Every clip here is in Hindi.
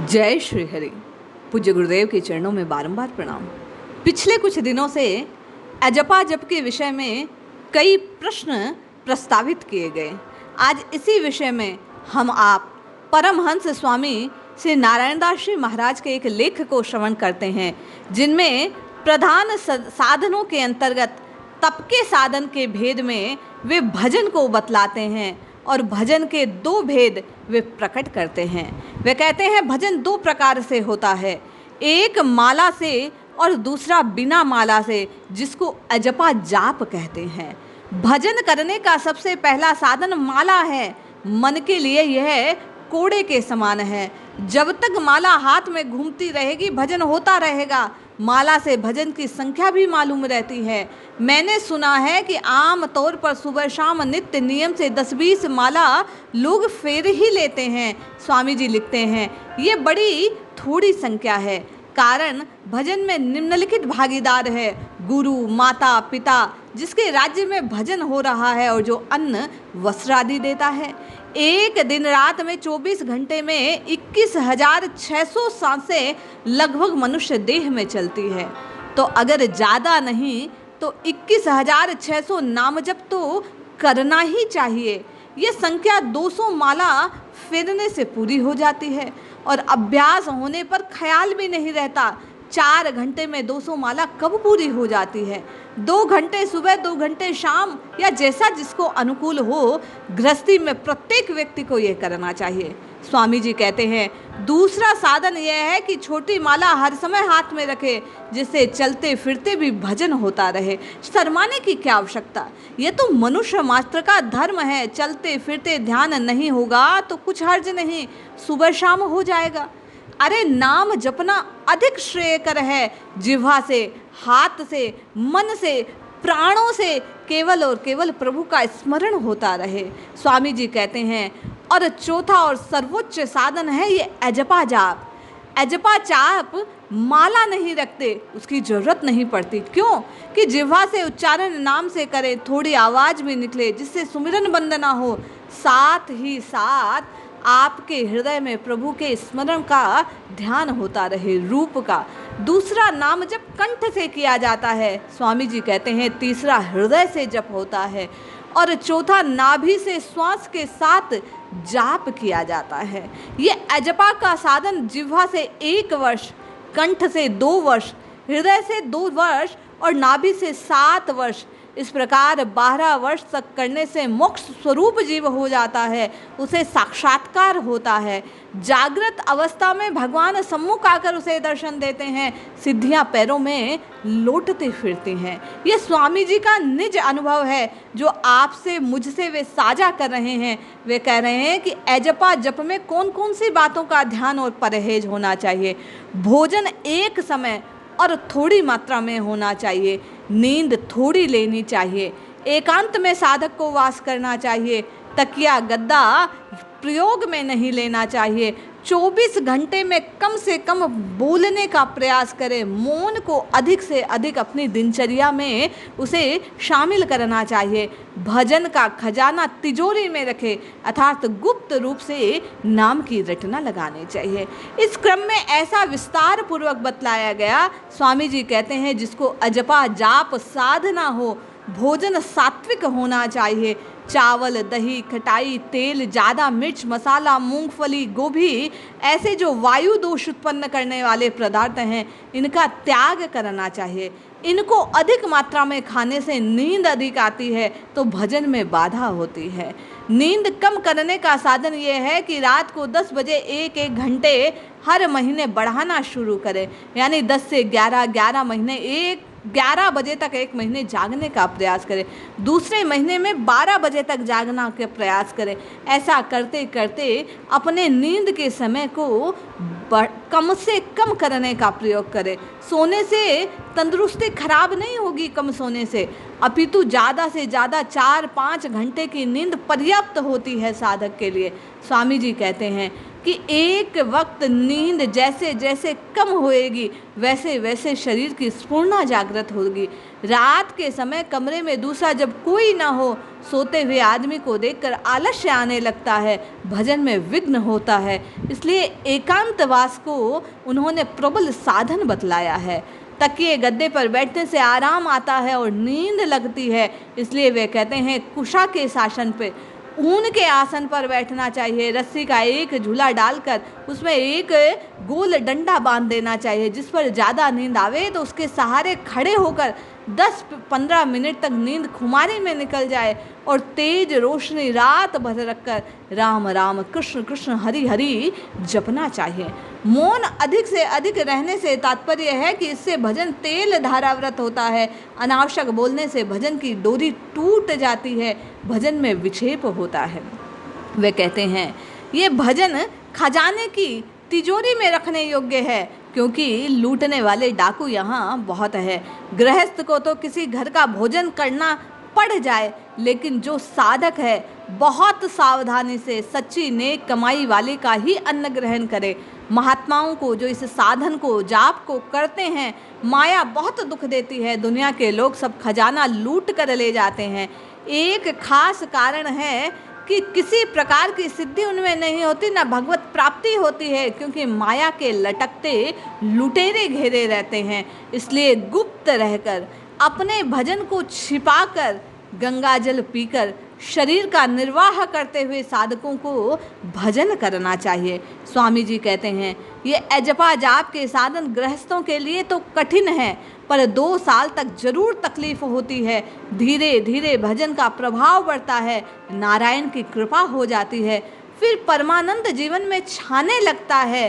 जय श्री हरि। पूज्य गुरुदेव के चरणों में बारंबार प्रणाम। पिछले कुछ दिनों से अजपा जप के विषय में कई प्रश्न प्रस्तावित किए गए। आज इसी विषय में हम आप परमहंस स्वामी श्री नारायण दास जी महाराज के एक लेख को श्रवण करते हैं, जिनमें प्रधान साधनों के अंतर्गत तप के साधन के भेद में वे भजन को बतलाते हैं और भजन के दो भेद वे प्रकट करते हैं। वे कहते हैं भजन दो प्रकार से होता है, एक माला से और दूसरा बिना माला से, जिसको अजपा जाप कहते हैं। भजन करने का सबसे पहला साधन माला है। मन के लिए यह कोड़े के समान है। जब तक माला हाथ में घूमती रहेगी भजन होता रहेगा। माला से भजन की संख्या भी मालूम रहती है। मैंने सुना है कि आम तौर पर सुबह शाम नित्य नियम से 10-20 माला लोग फेर ही लेते हैं। स्वामी जी लिखते हैं ये बड़ी थोड़ी संख्या है, कारण भजन में निम्नलिखित भागीदार है: गुरु, माता, पिता, जिसके राज्य में भजन हो रहा है और जो अन्न वस्त्र आदि देता है। एक दिन रात में 24 घंटे में 21,600 सांसें लगभग मनुष्य देह में चलती है। तो अगर ज़्यादा नहीं तो 21,600 नाम जप तो करना ही चाहिए। ये संख्या 200 माला फेरने से पूरी हो जाती है और अभ्यास होने पर ख्याल भी नहीं रहता 4 घंटे में 200 माला कब पूरी हो जाती है। 2 घंटे सुबह, 2 घंटे शाम, या जैसा जिसको अनुकूल हो। गृहस्थी में प्रत्येक व्यक्ति को ये करना चाहिए। स्वामी जी कहते हैं दूसरा साधन यह है कि छोटी माला हर समय हाथ में रखे, जिससे चलते फिरते भी भजन होता रहे। शर्माने की क्या आवश्यकता, ये तो मनुष्य मात्र का धर्म है। चलते फिरते ध्यान नहीं होगा तो कुछ हर्ज नहीं, सुबह शाम हो जाएगा। अरे नाम जपना अधिक श्रेयकर है। जिह्वा से, हाथ से, मन से, प्राणों से केवल और केवल प्रभु का स्मरण होता रहे। स्वामी जी कहते हैं और चौथा और सर्वोच्च साधन है ये अजपा जाप। अजपा जाप माला नहीं रखते, उसकी जरूरत नहीं पड़ती। क्यों? कि जिह्वा से उच्चारण नाम से करे, थोड़ी आवाज भी निकले जिससे सुमिरन वंदना हो, साथ ही साथ आपके हृदय में प्रभु के स्मरण का ध्यान होता रहे, रूप का। दूसरा नाम जप कंठ से किया जाता है। स्वामी जी कहते हैं तीसरा हृदय से जप होता है और चौथा नाभि से श्वास के साथ जाप किया जाता है। ये अजपा का साधन जिह्वा से 1 वर्ष, कंठ से 2 वर्ष, हृदय से 2 वर्ष और नाभि से 7 वर्ष, इस प्रकार 12 वर्ष तक करने से मोक्ष स्वरूप जीव हो जाता है, उसे साक्षात्कार होता है। जागृत अवस्था में भगवान सम्मुख आकर उसे दर्शन देते हैं, सिद्धियां पैरों में लौटते फिरती हैं। ये स्वामी जी का निज अनुभव है जो आपसे मुझसे वे साझा कर रहे हैं। वे कह रहे हैं कि अजपा जप में कौन कौन सी बातों का ध्यान और परहेज होना चाहिए। भोजन एक समय और थोड़ी मात्रा में होना चाहिए। नींद थोड़ी लेनी चाहिए। एकांत में साधक को वास करना चाहिए। तकिया गद्दा प्रयोग में नहीं लेना चाहिए। 24 घंटे में कम से कम बोलने का प्रयास करें। मौन को अधिक से अधिक अपनी दिनचर्या में उसे शामिल करना चाहिए। भजन का खजाना तिजोरी में रखे, अर्थात गुप्त रूप से नाम की रटना लगानी चाहिए। इस क्रम में ऐसा विस्तार पूर्वक बतलाया गया। स्वामी जी कहते हैं जिसको अजपा जाप साधना हो, भोजन सात्विक होना चाहिए। चावल, दही, खटाई, तेल, ज़्यादा मिर्च, मसाला, मूंगफली, गोभी, ऐसे जो वायु दोष उत्पन्न करने वाले पदार्थ हैं, इनका त्याग करना चाहिए। इनको अधिक मात्रा में खाने से नींद अधिक आती है तो भजन में बाधा होती है। नींद कम करने का साधन ये है कि रात को 10 बजे 1-1 घंटे हर महीने बढ़ाना शुरू करें। यानी 10 से 11 महीने 11 बजे तक 1 महीने जागने का प्रयास करें। दूसरे महीने में 12 बजे तक जागना का प्रयास करें। ऐसा करते करते अपने नींद के समय को कम से कम करने का प्रयोग करें। सोने से तंदुरुस्ती खराब नहीं होगी कम सोने से, अपितु ज़्यादा से ज़्यादा 4-5 घंटे की नींद पर्याप्त होती है साधक के लिए। स्वामी जी कहते हैं कि एक वक्त नींद जैसे जैसे कम होएगी वैसे वैसे शरीर की स्फूर्णा जागृत होगी। रात के समय कमरे में दूसरा जब कोई ना हो, सोते हुए आदमी को देखकर आलस्य आने लगता है, भजन में विघ्न होता है। इसलिए एकांतवास को उन्होंने प्रबल साधन बतलाया है। तकिए गद्दे पर बैठने से आराम आता है और नींद लगती है, इसलिए वे कहते हैं कुशा के शासन पे ऊन के आसन पर बैठना चाहिए। रस्सी का एक झूला डालकर उसमें एक गोल डंडा बांध देना चाहिए। जिस पर ज़्यादा नींद आवे तो उसके सहारे खड़े होकर 10-15 मिनट तक नींद खुमारी में निकल जाए और तेज रोशनी रात भर रखकर राम राम कृष्ण कृष्ण हरि हरि जपना चाहिए। मौन अधिक से अधिक रहने से तात्पर्य है कि इससे भजन तेल धाराव्रत होता है। अनावश्यक बोलने से भजन की डोरी टूट जाती है, भजन में विक्षेप होता है। वे कहते हैं ये भजन खजाने की तिजोरी में रखने योग्य है, क्योंकि लूटने वाले डाकू यहाँ बहुत है। गृहस्थ को तो किसी घर का भोजन करना पड़ जाए, लेकिन जो साधक है बहुत सावधानी से सच्ची नेक कमाई वाले का ही अन्न ग्रहण करे। महात्माओं को जो इस साधन को जाप को करते हैं, माया बहुत दुख देती है। दुनिया के लोग सब खजाना लूट कर ले जाते हैं। एक खास कारण है कि किसी प्रकार की सिद्धि उनमें नहीं होती, ना भगवत प्राप्ति होती है, क्योंकि माया के लटकते लुटेरे घेरे रहते हैं। इसलिए गुप्त रहकर अपने भजन को छिपाकर गंगा जल पीकर शरीर का निर्वाह करते हुए साधकों को भजन करना चाहिए। स्वामी जी कहते हैं ये अजपा जाप के साधन गृहस्थों के लिए तो कठिन है, पर 2 साल तक जरूर तकलीफ होती है। धीरे धीरे भजन का प्रभाव बढ़ता है, नारायण की कृपा हो जाती है, फिर परमानंद जीवन में छाने लगता है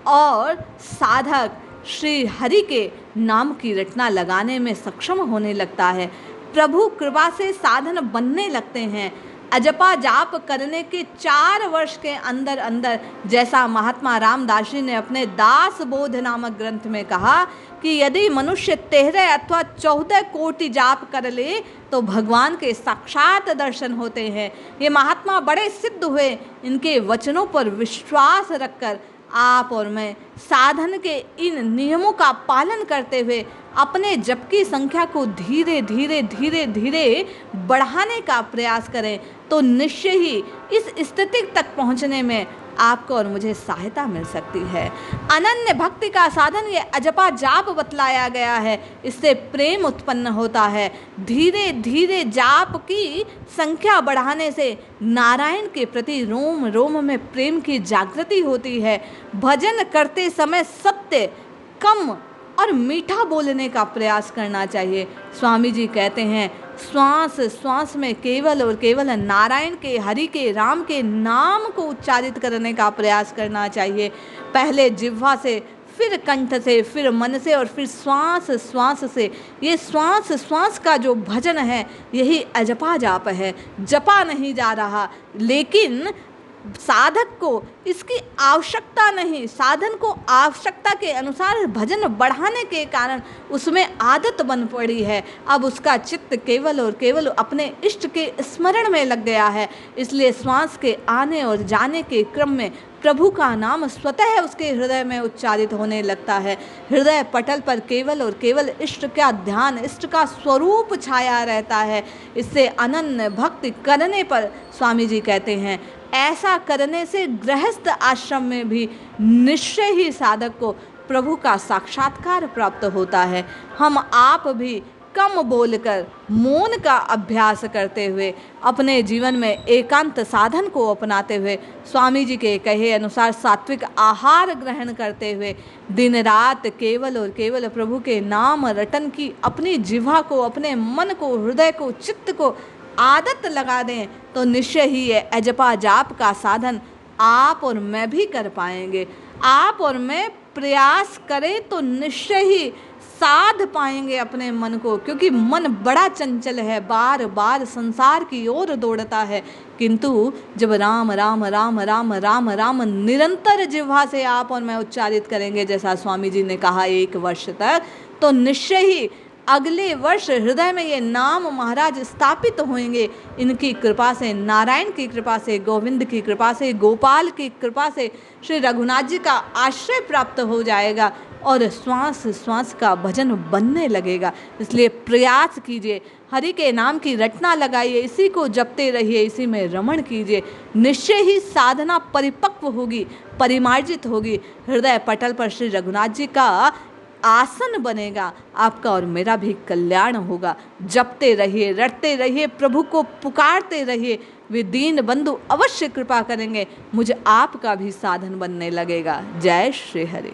और साधक श्री हरि के नाम की रटना लगाने में सक्षम होने लगता है। प्रभु कृपा से साधन बनने लगते हैं। अजपा जाप करने के 4 वर्ष के अंदर अंदर, जैसा महात्मा रामदास जी ने अपने दास बोध नामक ग्रंथ में कहा कि यदि मनुष्य 13 अथवा 14 कोटि जाप कर ले तो भगवान के साक्षात दर्शन होते हैं। ये महात्मा बड़े सिद्ध हुए। इनके वचनों पर विश्वास रखकर आप और मैं साधन के इन नियमों का पालन करते हुए अपने जप की संख्या को धीरे धीरे धीरे धीरे बढ़ाने का प्रयास करें तो निश्चय ही इस स्थिति तक पहुंचने में आपको और मुझे सहायता मिल सकती है। अनन्य भक्ति का साधन ये अजपा जाप बतलाया गया है। इससे प्रेम उत्पन्न होता है। धीरे धीरे जाप की संख्या बढ़ाने से नारायण के प्रति रोम रोम में प्रेम की जागृति होती है। भजन करते समय सत्य, कम और मीठा बोलने का प्रयास करना चाहिए। स्वामी जी कहते हैं श्वास श्वास में केवल और केवल नारायण के, हरि के, राम के नाम को उच्चारित करने का प्रयास करना चाहिए। पहले जिह्वा से, फिर कंठ से, फिर मन से और फिर श्वास श्वास से। ये श्वास श्वास का जो भजन है यही अजपा जाप है। जपा नहीं जा रहा, लेकिन साधक को इसकी आवश्यकता नहीं। साधन को आवश्यकता के अनुसार भजन बढ़ाने के कारण उसमें आदत बन पड़ी है। अब उसका चित्त केवल और केवल अपने इष्ट के स्मरण में लग गया है। इसलिए श्वास के आने और जाने के क्रम में प्रभु का नाम स्वतः उसके हृदय में उच्चारित होने लगता है। हृदय पटल पर केवल और केवल इष्ट का ध्यान, इष्ट का स्वरूप छाया रहता है। इससे अनन्य भक्ति करने पर स्वामी जी कहते हैं ऐसा करने से गृहस्थ आश्रम में भी निश्चय ही साधक को प्रभु का साक्षात्कार प्राप्त होता है। हम आप भी कम बोलकर मौन का अभ्यास करते हुए अपने जीवन में एकांत साधन को अपनाते हुए स्वामी जी के कहे अनुसार सात्विक आहार ग्रहण करते हुए दिन रात केवल और केवल प्रभु के नाम रटन की अपनी जिह्वा को, अपने मन को, हृदय को, चित्त को आदत लगा दें तो निश्चय ही ये अजपा जाप का साधन आप और मैं भी कर पाएंगे। आप और मैं प्रयास करें तो निश्चय ही साध पाएंगे अपने मन को, क्योंकि मन बड़ा चंचल है, बार बार संसार की ओर दौड़ता है। किंतु जब राम राम राम राम राम राम निरंतर जिह्वा से आप और मैं उच्चारित करेंगे, जैसा स्वामी जी ने कहा 1 वर्ष तक, तो निश्चय ही अगले वर्ष हृदय में ये नाम महाराज स्थापित होंगे। इनकी कृपा से, नारायण की कृपा से, गोविंद की कृपा से, गोपाल की कृपा से श्री रघुनाथ जी का आश्रय प्राप्त हो जाएगा और श्वास श्वास का भजन बनने लगेगा। इसलिए प्रयास कीजिए, हरि के नाम की रटना लगाइए, इसी को जपते रहिए, इसी में रमण कीजिए। निश्चय ही साधना परिपक्व होगी, परिमार्जित होगी। हृदय पटल पर श्री रघुनाथ जी का आसन बनेगा। आपका और मेरा भी कल्याण होगा। जपते रहिए, रटते रहिए, प्रभु को पुकारते रहिए। वे दीन बंधु अवश्य कृपा करेंगे, मुझे आपका भी साधन बनने लगेगा। जय श्री हरि।